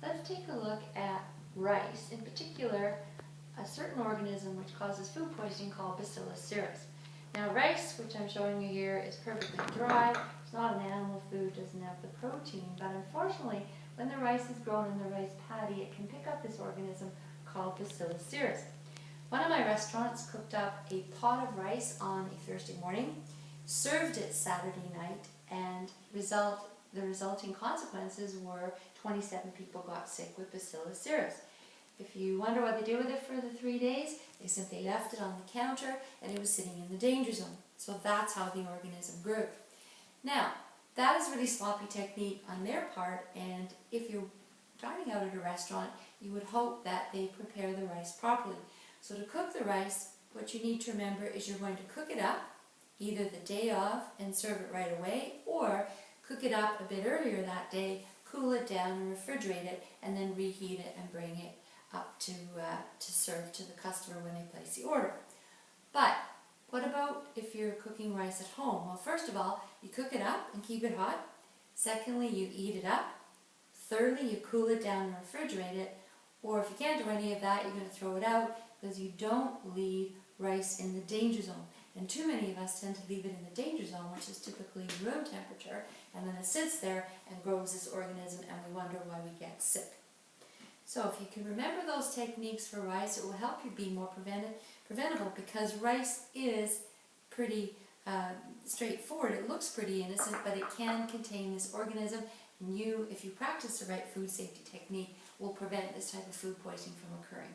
Let's take a look at rice, in particular a certain organism which causes food poisoning called Bacillus cereus. Now rice, which I'm showing you here, is perfectly dry. It's not an animal food, doesn't have the protein, but unfortunately when the rice is grown in the rice paddy, it can pick up this organism called Bacillus cereus. One of my restaurants cooked up a pot of rice on a Thursday morning, served it Saturday night, and the resulting consequences were 27 people got sick with Bacillus cereus. If you wonder what they did with it for the 3 days, they simply left it on the counter and it was sitting in the danger zone. So that's how the organism grew. Now, that is a really sloppy technique on their part, and if you're dining out at a restaurant, you would hope that they prepare the rice properly. So to cook the rice, what you need to remember is you're going to cook it up either the day of and serve it right away, or cook it up a bit earlier that day, cool it down and refrigerate it, and then reheat it and bring it up to serve to the customer when they place the order. But what about if you're cooking rice at home? Well, first of all, you cook it up and keep it hot. Secondly, you eat it up. Thirdly, you cool it down and refrigerate it. Or if you can't do any of that, you're going to throw it out because you don't leave rice in the danger zone. And too many of us tend to leave it in the danger zone, which is typically room temperature, and then it sits there and grows this organism, and we wonder why we get sick. So if you can remember those techniques for rice, it will help you be more preventable, because rice is pretty straightforward. It looks pretty innocent, but it can contain this organism, and you, if you practice the right food safety technique, will prevent this type of food poisoning from occurring.